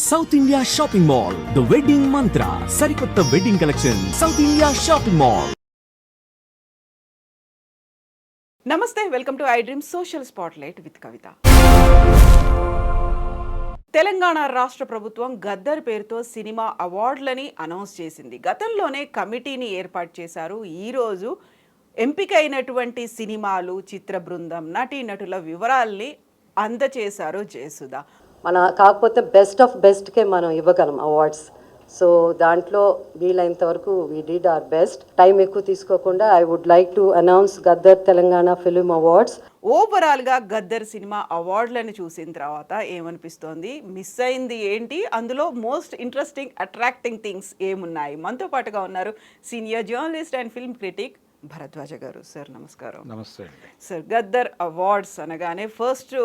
South India shopping mall the wedding Mantra సరికొత్త wedding collection south India shopping mall. నమస్తే, welcome to I dream social spotlight with Kavitha. Telangana రాష్ట్ర ప్రభుత్వం గద్దర్ పేరుతో cinema అవార్డులని announce చేసింది. గతంలోనే కమిటీని ఏర్పాటు చేశారు. ఈరోజు ఎంపికైనటువంటి సినిమాలు, చిత్ర బృందం, నటీనటుల వివరాల్ని అందచేశారు జయసుధ. కాకపోతే బెస్ట్ ఆఫ్ బెస్ట్కే మనం ఇవ్వగలం అవార్డ్స్. సో దాంట్లో వీలైనంత వరకు we did our best. Time ఎక్కువ తీసుకోకుండా I would like to announce Gaddar Telangana film awards. ఓవరాల్గా గద్దర్ సినిమా అవార్డులను చూసిన తర్వాత ఏమనిపిస్తోంది, మిస్ అయింది ఏంటి, అందులో మోస్ట్ ఇంట్రెస్టింగ్ అట్రాక్టింగ్ థింగ్స్ ఏమున్నాయి? మనతో పాటుగా ఉన్నారు senior journalist and film critic Bharadwaja గారు. సార్ నమస్కారం. నమస్తే సార్, గద్దర్ అవార్డ్స్ అనగానే ఫస్ట్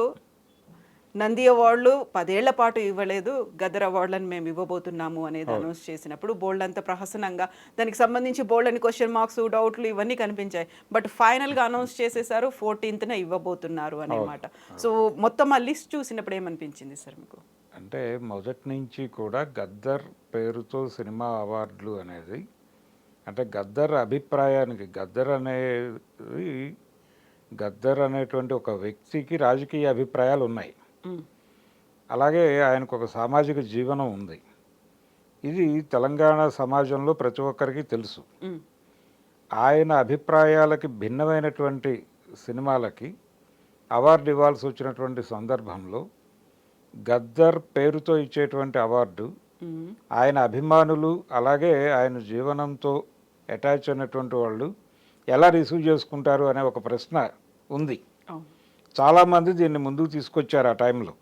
నంది అవార్డులు 10 ఏళ్ల పాటు ఇవ్వలేదు, గద్దర్ అవార్డులను మేము ఇవ్వబోతున్నాము అనేది అనౌన్స్ చేసినప్పుడు బోల్డ్ అంత ప్రహసనంగా దానికి సంబంధించి బోల్డ్ అని క్వశ్చన్ మార్క్స్, డౌట్లు ఇవన్నీ కనిపించాయి. బట్ ఫైనల్గా అనౌన్స్ చేసేసారు 14th ఇవ్వబోతున్నారు అనమాట. సో మొత్తం ఆ లిస్ట్ చూసినప్పుడు ఏమనిపించింది సార్ మీకు? అంటే మొదటి నుంచి కూడా గద్దర్ పేరుతో సినిమా అవార్డులు అనేది, అంటే గద్దర్ అభిప్రాయానికి, గద్దర్ అనేటువంటి ఒక వ్యక్తికి రాజకీయ అభిప్రాయాలు ఉన్నాయి, అలాగే ఆయనకు ఒక సామాజిక జీవనం ఉంది. ఇది తెలంగాణ సమాజంలో ప్రతి ఒక్కరికి తెలుసు. ఆయన అభిప్రాయాలకి భిన్నమైనటువంటి సినిమాలకి అవార్డు ఇవ్వాల్సి వచ్చినటువంటి సందర్భంలో గద్దర్ పేరుతో ఇచ్చేటువంటి అవార్డు ఆయన అభిమానులు, అలాగే ఆయన జీవనంతో అటాచ్ అయినటువంటి వాళ్ళు ఎలా రిసీవ్ చేసుకుంటారు అనే ఒక ప్రశ్న ఉంది. చాలామంది దీన్ని ముందుకు తీసుకొచ్చారు ఆ టైంలో,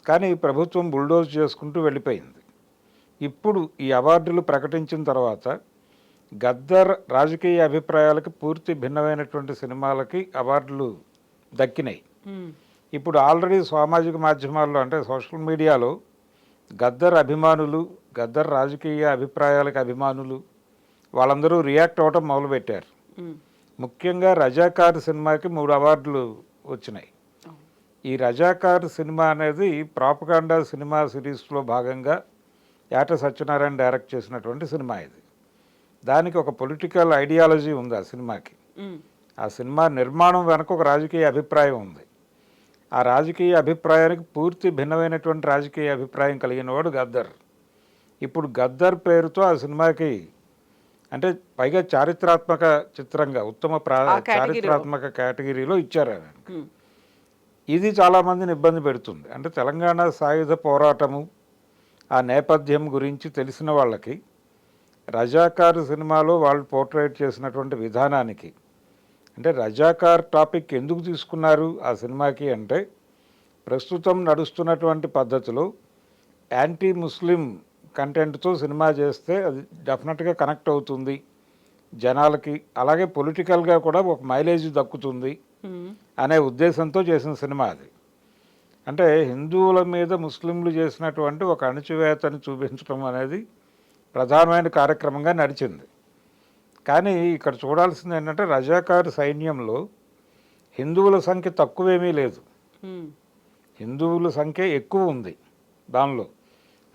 కానీ ప్రభుత్వం బుల్డోజ్ చేసుకుంటూ వెళ్ళిపోయింది. ఇప్పుడు ఈ అవార్డులు ప్రకటించిన తర్వాత గద్దర్ రాజకీయ అభిప్రాయాలకి పూర్తి భిన్నమైనటువంటి సినిమాలకి అవార్డులు దక్కినాయి. ఇప్పుడు ఆల్రెడీ సామాజిక మాధ్యమాల్లో, అంటే సోషల్ మీడియాలో గద్దర్ అభిమానులు, గద్దర్ రాజకీయ అభిప్రాయాలకు అభిమానులు వాళ్ళందరూ రియాక్ట్ అవ్వటం మొదలుపెట్టారు. ముఖ్యంగా రజాకార్ సినిమాకి 3 అవార్డులు వచ్చినాయి. ఈ రజాకార్ సినిమా అనేది ప్రాపగాండా సినిమా సిరీస్లో భాగంగా యాట సత్యనారాయణ డైరెక్ట్ చేసినటువంటి సినిమా. ఇది దానికి ఒక పొలిటికల్ ఐడియాలజీ ఉంది ఆ సినిమాకి. ఆ సినిమా నిర్మాణం వెనక ఒక రాజకీయ అభిప్రాయం ఉంది. ఆ రాజకీయ అభిప్రాయానికి పూర్తి భిన్నమైనటువంటి రాజకీయ అభిప్రాయం కలిగిన వాడు గద్దర్. ఇప్పుడు గద్దర్ పేరుతో ఆ సినిమాకి, అంటే పైగా చారిత్రాత్మక చిత్రంగా ఉత్తమ చారిత్రాత్మక కేటగిరీలో ఇచ్చారు ఆయనకి. ఇది చాలామందిని ఇబ్బంది పెడుతుంది. అంటే తెలంగాణ సాయుధ పోరాటము, ఆ నేపథ్యం గురించి తెలిసిన వాళ్ళకి రజాకార్ సినిమాలో వాళ్ళు పోర్ట్రేట్ చేసినటువంటి విధానానికి, అంటే రజాకార్ టాపిక్ ఎందుకు తీసుకున్నారు ఆ సినిమాకి అంటే, ప్రస్తుతం నడుస్తున్నటువంటి పద్ధతిలో యాంటీ ముస్లిం కంటెంట్తో సినిమా చేస్తే అది డెఫినెట్గా కనెక్ట్ అవుతుంది జనాలకి, అలాగే పొలిటికల్గా కూడా ఒక మైలేజ్ దక్కుతుంది అనే ఉద్దేశంతో చేసిన సినిమా అది. అంటే హిందువుల మీద ముస్లింలు చేసినటువంటి ఒక అణచివేతని చూపించడం అనేది ప్రధానమైన కార్యక్రమంగా నడిచింది. కానీ ఇక్కడ చూడాల్సింది ఏంటంటే, రజాకార్ సైన్యంలో హిందువుల సంఖ్య తక్కువేమీ లేదు, హిందువుల సంఖ్య ఎక్కువ ఉంది దానిలో.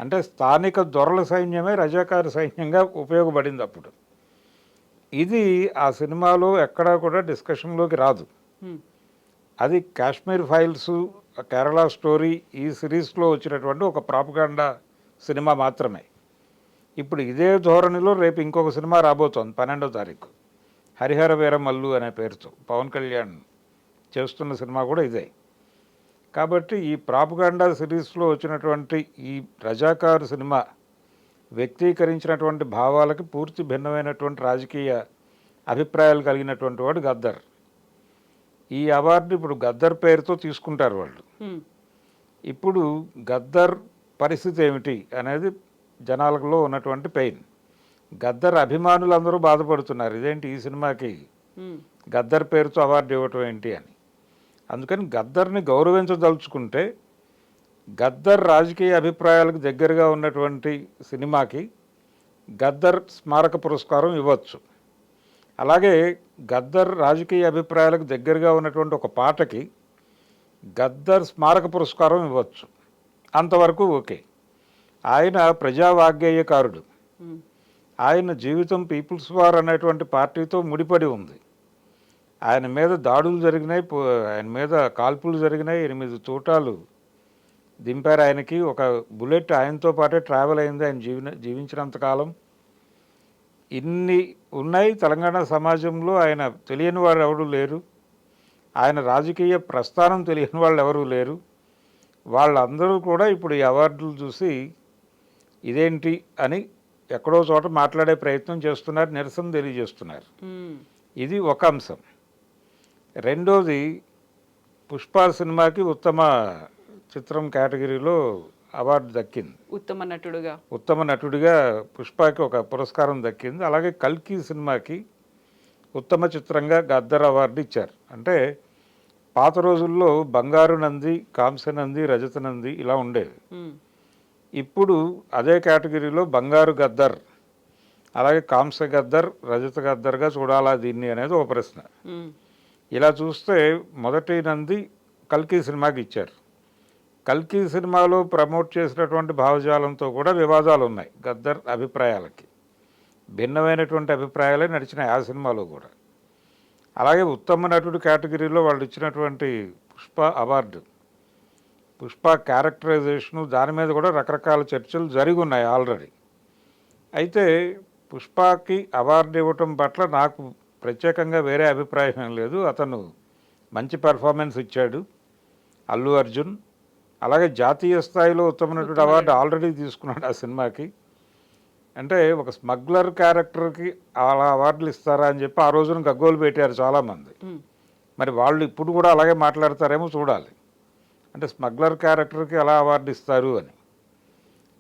అంటే స్థానిక దొరల సైన్యమే రజాకార్ సైన్యంగా ఉపయోగపడింది అప్పుడు. ఇది ఆ సినిమాలో ఎక్కడా కూడా డిస్కషన్లోకి రాదు. అది కాశ్మీర్ ఫైల్స్, కేరళ స్టోరీ, ఈ సిరీస్లో వచ్చినటువంటి ఒక ప్రాపగాండా సినిమా మాత్రమే. ఇప్పుడు ఇదే ధోరణిలో రేపు ఇంకొక సినిమా రాబోతోంది 12వ తారీఖు, హరిహర వీరమల్లు అనే పేరుతో పవన్ కళ్యాణ్ చేస్తున్న సినిమా కూడా ఇదే. కాబట్టి ఈ ప్రాపగాండా సిరీస్లో వచ్చినటువంటి ఈ రజాకార్ సినిమా వ్యక్తీకరించినటువంటి భావాలకి పూర్తి భిన్నమైనటువంటి రాజకీయ అభిప్రాయాలు కలిగినటువంటి వాడు గద్దర్. ఈ అవార్డు ఇప్పుడు గద్దర్ పేరుతో తీసుకుంటారు వాళ్ళు. ఇప్పుడు గద్దర్ పరిస్థితి ఏమిటి అనేది జనాలలో ఉన్నటువంటి పెయిన్. గద్దర్ అభిమానులందరూ బాధపడుతున్నారు, ఇదేంటి ఈ సినిమాకి గద్దర్ పేరుతో అవార్డు ఇవ్వటం ఏంటి అని. అందుకని గద్దర్ని గౌరవించదలుచుకుంటే గద్దర్ రాజకీయ అభిప్రాయాలకు దగ్గరగా ఉన్నటువంటి సినిమాకి గద్దర్ స్మారక పురస్కారం ఇవ్వచ్చు. అలాగే గద్దర్ రాజకీయ అభిప్రాయాలకు దగ్గరగా ఉన్నటువంటి ఒక పాటకి గద్దర్ స్మారక పురస్కారం ఇవ్వచ్చు. అంతవరకు ఓకే. ఆయన ప్రజావాగ్గేయకారుడు. ఆయన జీవితం పీపుల్స్ వార్ అనేటువంటి పార్టీతో ముడిపడి ఉంది. ఆయన మీద దాడులు జరిగినాయి, ఆయన మీద కాల్పులు జరిగినాయి, 8 తూటాలు దింపారు ఆయనకి. ఒక బుల్లెట్ ఆయనతో పాటే ట్రావెల్ అయింది ఆయన జీవించినంతకాలం. ఇన్ని ఉన్నాయి తెలంగాణ సమాజంలో. ఆయన తెలియని వారు ఎవరు లేరు, ఆయన రాజకీయ ప్రస్థానం తెలియని వాళ్ళు ఎవరూ లేరు. వాళ్ళందరూ కూడా ఇప్పుడు ఈ అవార్డులు చూసి ఇదేంటి అని ఎక్కడో చోట మాట్లాడే ప్రయత్నం చేస్తున్నారు, నిరసన తెలియజేస్తున్నారు. ఇది ఒక అంశం. రెండోది, పుష్ప సినిమాకి ఉత్తమ చిత్రం కేటగిరీలో అవార్డు దక్కింది. ఉత్తమ నటుడిగా పుష్పకి ఒక పురస్కారం దక్కింది. అలాగే కల్కి సినిమాకి ఉత్తమ చిత్రంగా గద్దర్ అవార్డు ఇచ్చారు. అంటే పాత రోజుల్లో బంగారు నంది, కాంస్య నంది, రజత నంది ఇలా ఉండేవి. ఇప్పుడు అదే కేటగిరీలో బంగారు గద్దర్, అలాగే కాంస్య గద్దర్, రజత గద్దర్గా చూడాలా దీన్ని అనేది ఒక ప్రశ్న. ఇలా చూస్తే మొదటి నంది కల్కి సినిమాకి ఇచ్చారు. కల్కి సినిమాలో ప్రమోట్ చేసినటువంటి భావజాలంతో కూడా వివాదాలు ఉన్నాయి. గద్దర్ అభిప్రాయాలకి భిన్నమైనటువంటి అభిప్రాయాలే నడిచినాయి ఆ సినిమాలో కూడా. అలాగే ఉత్తమ నటుడు కేటగిరీలో వాళ్ళు ఇచ్చినటువంటి పుష్ప అవార్డు, పుష్ప క్యారెక్టరైజేషను, దాని మీద కూడా రకరకాల చర్చలు జరిగి ఉన్నాయి ఆల్రెడీ. అయితే పుష్పకి అవార్డు ఇవ్వటం పట్ల నాకు ప్రత్యేకంగా వేరే అభిప్రాయం ఏం లేదు. అతను మంచి పెర్ఫార్మెన్స్ ఇచ్చాడు, అల్లు అర్జున్. అలాగే జాతీయ స్థాయిలో ఉత్తమ నటుడు అవార్డు ఆల్రెడీ తీసుకున్నాడు ఆ సినిమాకి. అంటే ఒక స్మగ్లర్ క్యారెక్టర్కి అలా అవార్డులు ఇస్తారా అని చెప్పి ఆ రోజున గగ్గోలు పెట్టారు చాలామంది. మరి వాళ్ళు ఇప్పుడు కూడా అలాగే మాట్లాడతారేమో చూడాలి. అంటే స్మగ్లర్ క్యారెక్టర్కి ఎలా అవార్డు ఇస్తారు అని.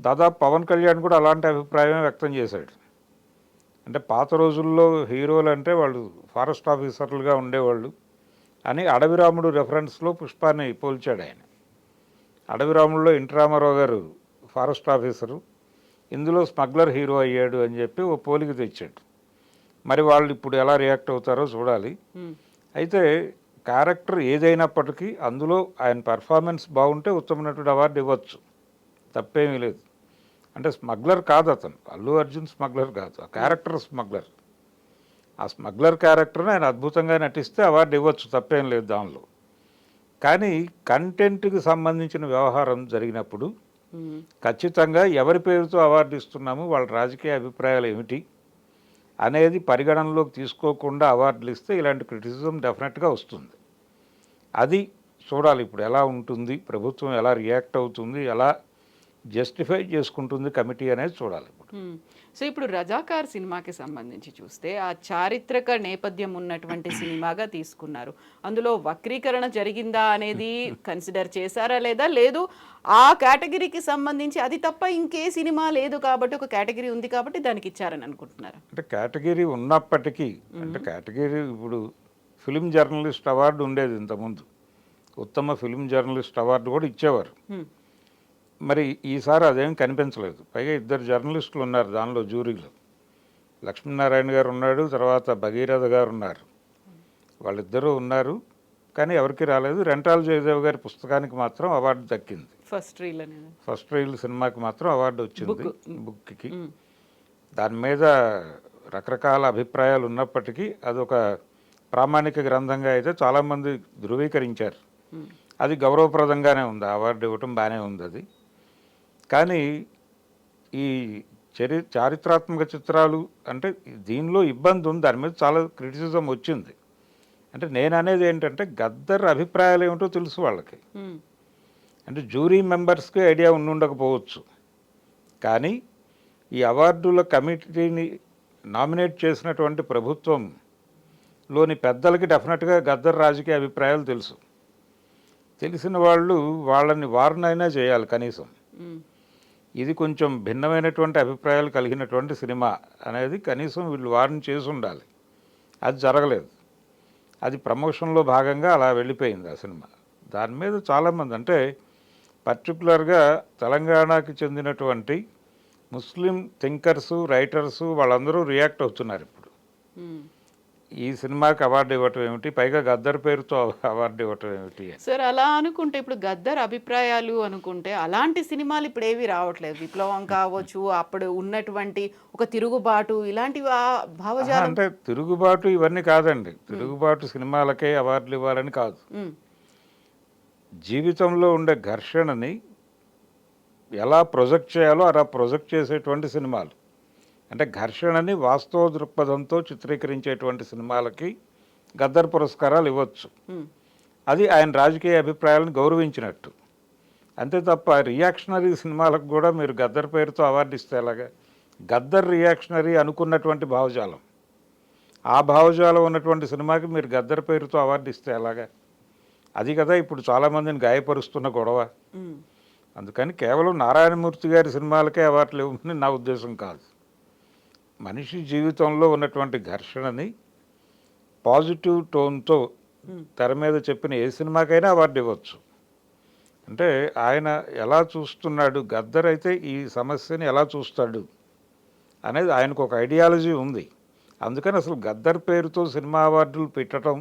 దాదాపు పవన్ కళ్యాణ్ కూడా అలాంటి అభిప్రాయం వ్యక్తం చేశాడు. అంటే పాత రోజుల్లో హీరోలు అంటే వాళ్ళు ఫారెస్ట్ ఆఫీసర్లుగా ఉండేవాళ్ళు అని అడవి రాముడు రెఫరెన్స్లో పుష్పాన్ని పోల్చాడు ఆయన. అడవి రాముడులో ఎన్టీ రామారావు గారు ఫారెస్ట్ ఆఫీసరు, ఇందులో స్మగ్లర్ హీరో అయ్యాడు అని చెప్పి ఓ పోలిక తెచ్చాడు. మరి వాళ్ళు ఇప్పుడు ఎలా రియాక్ట్ అవుతారో చూడాలి. అయితే క్యారెక్టర్ ఏదైనప్పటికీ అందులో ఆయన పర్ఫార్మెన్స్ బాగుంటే ఉత్తమ నటుడు అవార్డు ఇవ్వచ్చు, తప్పేమీ లేదు. అంటే స్మగ్లర్ కాదు అతను, అల్లు అర్జున్ స్మగ్లర్ కాదు, ఆ క్యారెక్టర్ స్మగ్లర్. ఆ స్మగ్లర్ క్యారెక్టర్ని ఆయన అద్భుతంగా నటిస్తే అవార్డు ఇవ్వచ్చు, తప్పేం లేదు దానిలో. కానీ కంటెంట్కి సంబంధించిన వ్యవహారం జరిగినప్పుడు ఖచ్చితంగా ఎవరి పేరుతో అవార్డు ఇస్తున్నాము, వాళ్ళ రాజకీయ అభిప్రాయాలు ఏమిటి అనేది పరిగణనలోకి తీసుకోకుండా అవార్డులు ఇస్తే ఇలాంటి క్రిటిసిజం డెఫినెట్గా వస్తుంది. అది చూడాలి ఇప్పుడు ఎలా ఉంటుంది, ప్రభుత్వం ఎలా రియాక్ట్ అవుతుంది, ఎలా జస్టిఫై చేసుకుంటుంది కమిటీ అనేది చూడాలి ఇప్పుడు. సో ఇప్పుడు రజాకార్ సినిమాకి సంబంధించి చూస్తే ఆ చారిత్రక నేపథ్యం ఉన్నటువంటి సినిమాగా తీసుకున్నారు. అందులో వక్రీకరణ జరిగిందా అనేది కన్సిడర్ చేశారా లేదా, లేదు ఆ కేటగిరీకి సంబంధించి అది తప్ప ఇంకే సినిమా లేదు కాబట్టి ఒక కేటగిరీ ఉంది కాబట్టి దానికి ఇచ్చారని అనుకుంటున్నారు? అంటే కేటగిరీ ఉన్నప్పటికీ, అంటే కేటగిరీ ఇప్పుడు ఫిలిం జర్నలిస్ట్ అవార్డు ఉండేది ఇంతకుముందు, ఉత్తమ ఫిలిం జర్నలిస్ట్ అవార్డు కూడా ఇచ్చేవారు. మరి ఈసారి అదేం కనిపించలేదు. పైగా 2 జర్నలిస్టులు ఉన్నారు దానిలో జ్యూరీలో, లక్ష్మీనారాయణ గారు ఉన్నాడు, తర్వాత భగీరథ గారు ఉన్నారు. వాళ్ళిద్దరూ ఉన్నారు కానీ ఎవరికి రాలేదు. రెంటాల జయదేవ్ గారి పుస్తకానికి మాత్రం అవార్డు దక్కింది. ఫస్ట్ రీల్ సినిమాకి మాత్రం అవార్డు వచ్చింది, బుక్కి. దాని మీద రకరకాల అభిప్రాయాలు ఉన్నప్పటికీ అదొక ప్రామాణిక గ్రంథంగా అయితే చాలామంది ధృవీకరించారు. అది గౌరవప్రదంగానే ఉంది, అవార్డు ఇవ్వటం బాగానే ఉంది అది. కానీ ఈ చారిత్రాత్మక చిత్రాలు అంటే దీనిలో ఇబ్బంది ఉంది, దాని మీద చాలా క్రిటిసిజం వచ్చింది. అంటే నేను అనేది ఏంటంటే గద్దర్ అభిప్రాయాలు ఏమిటో తెలుసు వాళ్ళకి. అంటే జ్యూరీ మెంబర్స్కి ఐడియా ఉండకపోవచ్చు, కానీ ఈ అవార్డుల కమిటీని నామినేట్ చేసినటువంటి ప్రభుత్వంలోని పెద్దలకి డెఫినెట్గా గద్దర్ రాజకీయ అభిప్రాయాలు తెలుసు. తెలిసిన వాళ్ళు వాళ్ళని వార్నైనా చేయాలి కనీసం. ఇది కొంచెం భిన్నమైనటువంటి అభిప్రాయాలు కలిగినటువంటి సినిమా అనేది కనీసం వీళ్ళు వార్న్ చేసి ఉండాలి. అది జరగలేదు. అది ప్రమోషన్లో భాగంగా అలా వెళ్ళిపోయింది ఆ సినిమా. దాని మీద చాలామంది, అంటే పర్టికులర్గా తెలంగాణకి చెందినటువంటి ముస్లిం థింకర్సు, రైటర్సు వాళ్ళందరూ రియాక్ట్ అవుతున్నారు ఇప్పుడు. ఈ సినిమాకి అవార్డు ఇవ్వటం ఏమిటి, పైగా గద్దర్ పేరుతో అవార్డు ఇవ్వటం ఏమిటి? సార్ అలా అనుకుంటే ఇప్పుడు గద్దర్ అభిప్రాయాలు అనుకుంటే అలాంటి సినిమాలు ఇప్పుడు ఏవి రావట్లేదు. విప్లవం కావచ్చు, అప్పుడు ఉన్నటువంటి ఒక తిరుగుబాటు ఇలాంటి భావజాలం. అంటే తిరుగుబాటు ఇవన్నీ కాదండి. తిరుగుబాటు సినిమాలకే అవార్డులు ఇవ్వాలని కాదు. జీవితంలో ఉండే ఘర్షణని ఎలా ప్రొజెక్ట్ చేయాలో అలా ప్రొజెక్ట్ చేసేటువంటి సినిమాలు, అంటే ఘర్షణని వాస్తవ దృక్పథంతో చిత్రీకరించేటువంటి సినిమాలకి గద్దర్ పురస్కారాలు ఇవ్వచ్చు. అది ఆయన రాజకీయ అభిప్రాయాలను గౌరవించినట్టు. అంతే తప్ప రియాక్షనరీ సినిమాలకు కూడా మీరు గద్దర్ పేరుతో అవార్డు ఇస్తే ఎలాగా? గద్దర్ రియాక్షనరీ అనుకున్నటువంటి భావజాలం, ఆ భావజాలం ఉన్నటువంటి సినిమాకి మీరు గద్దర్ పేరుతో అవార్డు ఇస్తే ఎలాగా? అది కదా ఇప్పుడు చాలామందిని గాయపరుస్తున్న గొడవ. అందుకని కేవలం నారాయణమూర్తి గారి సినిమాలకే అవార్డులు ఇవ్వమని నా ఉద్దేశం కాదు. మనిషి జీవితంలో ఉన్నటువంటి ఘర్షణని పాజిటివ్ టోన్తో తెర మీద చెప్పిన ఏ సినిమాకైనా అవార్డు ఇవ్వచ్చు. అంటే ఆయన ఎలా చూస్తున్నాడు, గద్దర్ అయితే ఈ సమస్యని ఎలా చూస్తాడు అనేది ఆయనకు ఒక ఐడియాలజీ ఉంది. అందుకని అసలు గద్దర్ పేరుతో సినిమా అవార్డులు పెట్టడం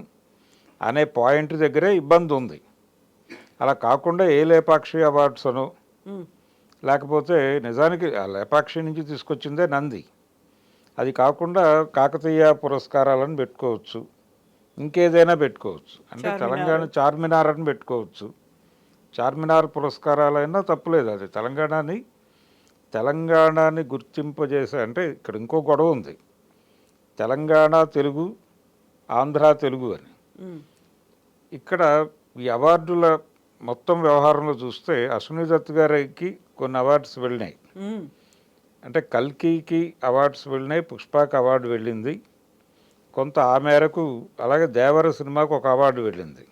అనే పాయింట్ దగ్గరే ఇబ్బంది ఉంది. అలా కాకుండా ఏ లేపాక్షి అవార్డ్స్ అనో, లేకపోతే నిజానికి ఆ లేపాక్షి నుంచి తీసుకొచ్చిందే నంది, అది కాకుండా కాకతీయ పురస్కారాలను పెట్టుకోవచ్చు, ఇంకేదైనా పెట్టుకోవచ్చు. అంటే తెలంగాణ చార్మినార్ అని పెట్టుకోవచ్చు. చార్మినార్ పురస్కారాలైనా తప్పులేదు. అది తెలంగాణని గుర్తింపజేసే, అంటే ఇక్కడ ఇంకో గొడవ ఉంది, తెలంగాణ తెలుగు, ఆంధ్ర తెలుగు అని. ఇక్కడ ఈ అవార్డుల మొత్తం వ్యవహారంలో చూస్తే అశ్విని దత్ గారికి కొన్ని అవార్డ్స్ వెళ్ళినాయి. అంటే కల్కికి అవార్డ్స్ వెళ్ళినాయి, పుష్పకి అవార్డు వెళ్ళింది కొంత ఆ మేరకు. అలాగే దేవర సినిమాకు ఒక అవార్డు వెళ్ళింది.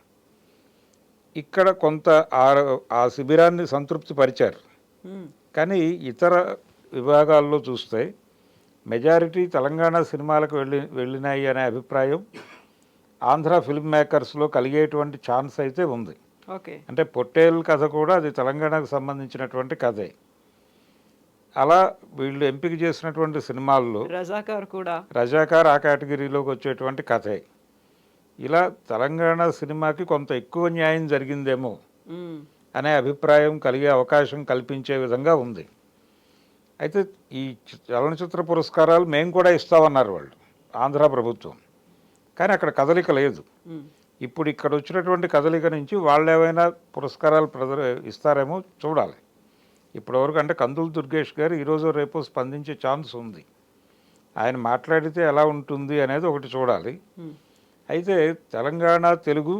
ఇక్కడ కొంత ఆ శిబిరాన్ని సంతృప్తి పరిచారు. కానీ ఇతర విభాగాల్లో చూస్తే మెజారిటీ తెలంగాణ సినిమాలకు వెళ్ళినాయి అనే అభిప్రాయం ఆంధ్ర ఫిల్మ్ మేకర్స్లో కలిగేటువంటి ఛాన్స్ అయితే ఉంది. ఓకే, అంటే పొట్టేల్ కథ కూడా అది తెలంగాణకు సంబంధించినటువంటి కథే. అలా వీళ్ళు ఎంపిక చేసినటువంటి సినిమాల్లో రజాకార్ ఆ కేటగిరీలోకి వచ్చేటువంటి కథే. ఇలా తెలంగాణ సినిమాకి కొంత ఎక్కువ న్యాయం జరిగిందేమో అనే అభిప్రాయం కలిగే అవకాశం కల్పించే విధంగా ఉంది. అయితే ఈ చలనచిత్ర పురస్కారాలు మేము కూడా ఇస్తామన్నారు వాళ్ళు, ఆంధ్ర ప్రభుత్వం. కానీ అక్కడ కదలిక లేదు. ఇప్పుడు ఇక్కడ వచ్చినటువంటి కదలిక నుంచి వాళ్ళు ఏమైనా పురస్కారాలు ఇస్తారేమో చూడాలి. ఇప్పటివరకు అంటే కందుల దుర్గేష్ గారు ఈరోజు రేపు స్పందించే ఛాన్స్ ఉంది. ఆయన మాట్లాడితే ఎలా ఉంటుంది అనేది ఒకటి చూడాలి. అయితే తెలంగాణ తెలుగు,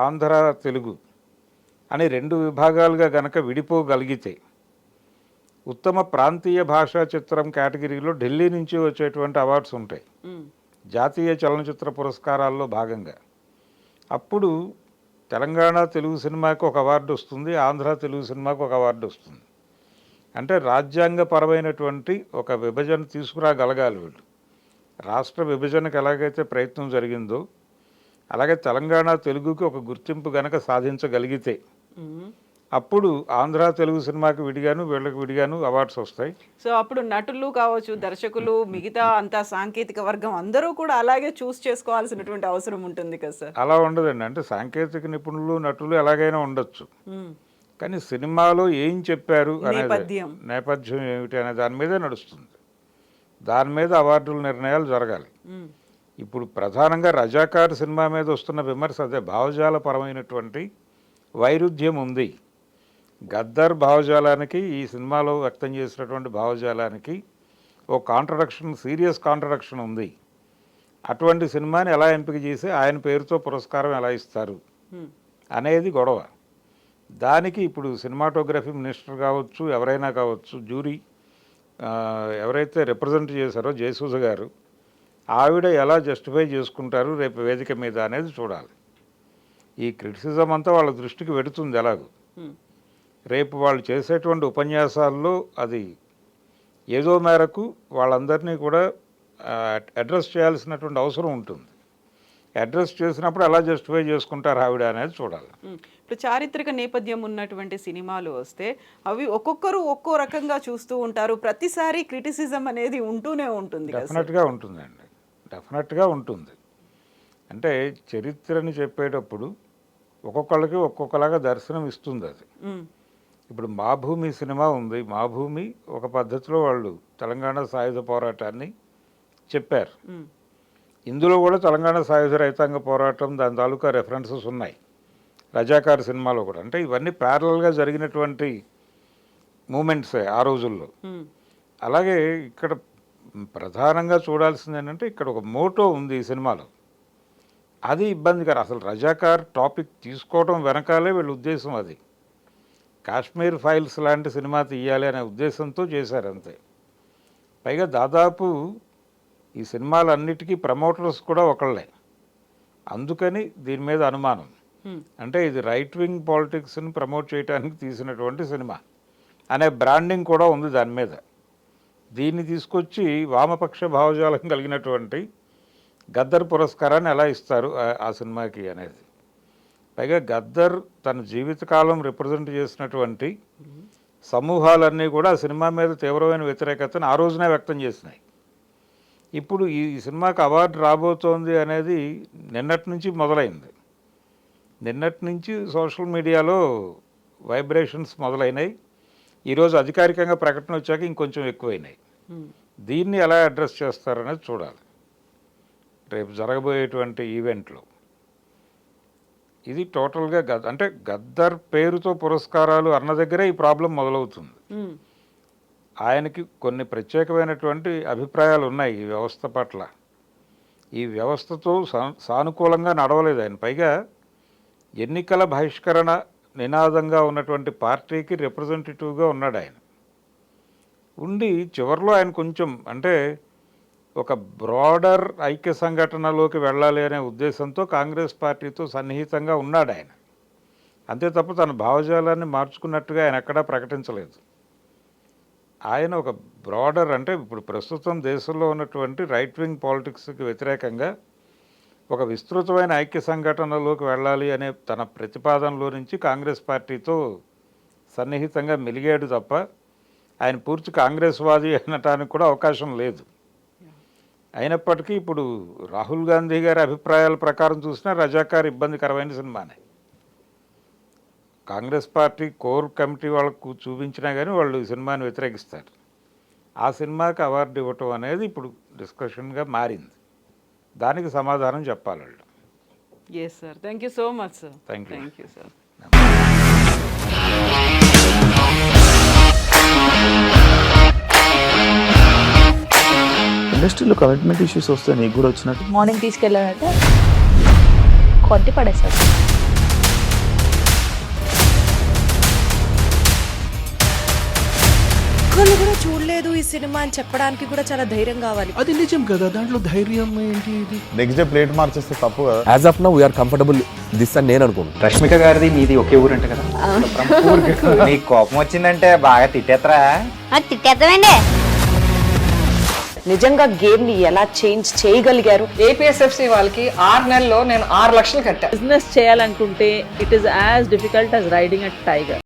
ఆంధ్ర తెలుగు అని రెండు విభాగాలుగా గనక విడిపోగలిగితే ఉత్తమ ప్రాంతీయ భాషా చిత్రం కేటగిరీలో ఢిల్లీ నుంచి వచ్చేటువంటి అవార్డ్స్ ఉంటాయి జాతీయ చలనచిత్ర పురస్కారాల్లో భాగంగా. అప్పుడు తెలంగాణ తెలుగు సినిమాకి ఒక అవార్డు వస్తుంది, ఆంధ్ర తెలుగు సినిమాకి ఒక అవార్డు వస్తుంది. అంటే రాజ్యాంగపరమైనటువంటి ఒక విభజన తీసుకురాగలగాలి వీళ్ళు. రాష్ట్ర విభజనకు ఎలాగైతే ప్రయత్నం జరిగిందో అలాగే తెలంగాణ తెలుగుకి ఒక గుర్తింపు గనక సాధించగలిగితే అప్పుడు ఆంధ్ర తెలుగు సినిమాకి విడిగాను వీళ్ళకి విడిగాను అవార్డ్స్ వస్తాయి. సో అప్పుడు నటులు కావచ్చు, దర్శకులు, మిగతా అంతా సాంకేతిక వర్గం అందరూ కూడా అలాగే చూస్ చేసుకోవాల్సినటువంటి అవసరం ఉంటుంది కదా సార్? అలా ఉండదండి. అంటే సాంకేతిక నిపుణులు, నటులు ఎలాగైనా ఉండొచ్చు, కానీ సినిమాలో ఏం చెప్పారు అనేది, నేపథ్యం ఏమిటి అనే దాని మీదే నడుస్తుంది. దాని మీద అవార్డుల నిర్ణయాలు జరగాలి. ఇప్పుడు ప్రధానంగా రజాకార్ సినిమా మీద వస్తున్న విమర్శ అదే, భావజాలపరమైనటువంటి వైరుధ్యం ఉంది. గద్దర్ భావజాలానికి ఈ సినిమాలో వ్యక్తం చేసినటువంటి భావజాలానికి ఓ కాంట్రడక్షన్, సీరియస్ కాంట్రడక్షన్ ఉంది. అటువంటి సినిమాని ఎలా ఎంపిక చేసి ఆయన పేరుతో పురస్కారం ఎలా ఇస్తారు అనేది గొడవ. దానికి ఇప్పుడు సినిమాటోగ్రఫీ మినిస్టర్ కావచ్చు, ఎవరైనా కావచ్చు, జ్యూరీ ఎవరైతే రిప్రజెంట్ చేశారో జయసూజ గారు, ఆవిడ ఎలా జస్టిఫై చేసుకుంటారు రేపు వేదిక మీద అనేది చూడాలి. ఈ క్రిటిసిజం అంతా వాళ్ళ దృష్టికి వెడుతుంది. ఎలాగో రేపు వాళ్ళు చేసేటువంటి ఉపన్యాసాల్లో అది ఏదో మేరకు వాళ్ళందరినీ కూడా అడ్రస్ చేయాల్సినటువంటి అవసరం ఉంటుంది. అడ్రస్ చేసినప్పుడు ఎలా జస్టిఫై చేసుకుంటారు ఆవిడ అనేది చూడాలి. ఇప్పుడు చారిత్రక నేపథ్యం ఉన్నటువంటి సినిమాలు వస్తే అవి ఒక్కొక్కరు ఒక్కో రకంగా చూస్తూ ఉంటారు. ప్రతిసారి క్రిటిసిజం అనేది ఉంటూనే ఉంటుంది. డెఫినెట్గా ఉంటుందండి, డెఫినెట్గా ఉంటుంది. అంటే చరిత్రని చెప్పేటప్పుడు ఒక్కొక్కళ్ళకి ఒక్కొక్కలాగా దర్శనం ఇస్తుంది అది. ఇప్పుడు మా భూమి సినిమా ఉంది. మా భూమి ఒక పద్ధతిలో వాళ్ళు తెలంగాణ సాయుధ పోరాటాన్ని చెప్పారు. ఇందులో కూడా తెలంగాణ సాయుధ రైతాంగ పోరాటం దాని తాలూకా రెఫరెన్సెస్ ఉన్నాయి రజాకార్ సినిమాలో కూడా. అంటే ఇవన్నీ ప్యారలల్గా జరిగినటువంటి మూమెంట్సే ఆ రోజుల్లో. అలాగే ఇక్కడ ప్రధానంగా చూడాల్సింది ఏంటంటే ఇక్కడ ఒక మోటో ఉంది ఈ సినిమాలో. అది ఇబ్బందికరం. అసలు రజాకార్ టాపిక్ తీసుకోవడం వెనకాలే వీళ్ళ ఉద్దేశం అది. కాశ్మీర్ ఫైల్స్ లాంటి సినిమా తీయాలి అనే ఉద్దేశంతో చేశారు అంతే. పైగా దాదాపు ఈ సినిమాలన్నిటికీ ప్రమోటర్స్ కూడా ఒకళ్ళే. అందుకని దీని మీద అనుమానం. అంటే ఇది రైట్ వింగ్ పాలిటిక్స్ని ప్రమోట్ చేయడానికి తీసినటువంటి సినిమా అనే బ్రాండింగ్ కూడా ఉంది దాని మీద. దీన్ని తీసుకొచ్చి వామపక్ష భావజాలం కలిగినటువంటి గద్దర్ పురస్కారాన్ని ఎలా ఇస్తారు ఆ సినిమాకి అనేది. పైగా గద్దర్ తన జీవితకాలం రిప్రజెంట్ చేసినటువంటి సమూహాలన్నీ కూడా ఆ సినిమా మీద తీవ్రమైన వ్యతిరేకతను ఆ రోజునే వ్యక్తం చేసినాయి. ఇప్పుడు ఈ సినిమాకి అవార్డు రాబోతోంది అనేది నిన్నటి నుంచి మొదలైంది. నిన్నటి నుంచి సోషల్ మీడియాలో వైబ్రేషన్స్ మొదలైనాయి. ఈరోజు అధికారికంగా ప్రకటన వచ్చాక ఇంకొంచెం ఎక్కువైనాయి. దీన్ని ఎలా అడ్రస్ చేస్తారనేది చూడాలి రేపు జరగబోయేటువంటి ఈవెంట్లో. ఇది టోటల్గా అంటే గద్దర్ పేరుతో పురస్కారాలు అన్న దగ్గరే ఈ ప్రాబ్లం మొదలవుతుంది. ఆయనకి కొన్ని ప్రత్యేకమైనటువంటి అభిప్రాయాలు ఉన్నాయి ఈ వ్యవస్థ పట్ల. ఈ వ్యవస్థతో సానుకూలంగా నడవలేదు ఆయన. పైగా ఎన్నికల బహిష్కరణ నినాదంగా ఉన్నటువంటి పార్టీకి రిప్రజెంటేటివ్గా ఉన్నాడు ఆయన. ఉండి చివరిలో ఆయన కొంచెం అంటే ఒక బ్రాడర్ ఐక్య సంఘటనలోకి వెళ్ళాలి అనే ఉద్దేశంతో కాంగ్రెస్ పార్టీతో సన్నిహితంగా ఉన్నాడు ఆయన. అంతే తప్ప తన భావజాలాన్ని మార్చుకున్నట్టుగా ఆయన ఎక్కడా ప్రకటించలేదు. ఆయన ఒక బ్రాడర్ అంటే ఇప్పుడు ప్రస్తుతం దేశంలో ఉన్నటువంటి రైట్ వింగ్ పాలిటిక్స్కి వ్యతిరేకంగా ఒక విస్తృతమైన ఐక్య సంఘటనలోకి వెళ్ళాలి అనే తన ప్రతిపాదనలో నుంచి కాంగ్రెస్ పార్టీతో సన్నిహితంగా మెలిగాడు తప్ప ఆయన పూర్తి కాంగ్రెస్ వాది అనటానికి కూడా అవకాశం లేదు. అయినప్పటికీ ఇప్పుడు రాహుల్ గాంధీ గారి అభిప్రాయాల ప్రకారం చూసినా రజాకార్ ఇబ్బందికరమైన సినిమానే. కాంగ్రెస్ పార్టీ కోర్ కమిటీ వాళ్ళకు చూపించినా కానీ వాళ్ళు ఈ సినిమాని వ్యతిరేకిస్తారు. ఆ సినిమాకి అవార్డు ఇవ్వటం అనేది ఇప్పుడు డిస్కషన్గా మారింది. దానికి సమాధానం చెప్పాలి వాళ్ళు. Yes sir, thank you so much sir. Thank you. Thank you sir. ఇండస్ట్రీలో కమిట్మెంట్ ఇష్యూస్ వస్తే నీకు కూడా వచ్చినట్టు మార్నింగ్ తీసుకెళ్ళాడంటే కొట్టి పడేస్తాడు. ఒక్కళ్ళు కూడా చూడలేదు ఈ సినిమా అని చెప్పడానికి కూడా చాలా ధైర్యం కావాలి. అది నిజం కదా, దాంట్లో ధైర్యం ఏంటి? ఇది నెక్స్ట్ డే ప్లేట్ మార్చేస్తే తప్పు కదా. As of now we are comfortable this అని నేను అనుకుంటున్నాను. రష్మిక గారిది మీది ఒకే ఊరంట కదా? మీకు కోపం వచ్చిందంటే బాగా తిట్టేత్తరా? తిట్టేద్దామండి. నిజంగా గేమ్ ని ఎలా చేంజ్ చేయగలిగారు? ఏపీఎస్ఎఫ్సి వాళ్ళకి 6 నెలల్లో నేను 6 లక్షలు కట్టా. బిజినెస్ చేయాలనుకుంటే it is as difficult as riding a tiger.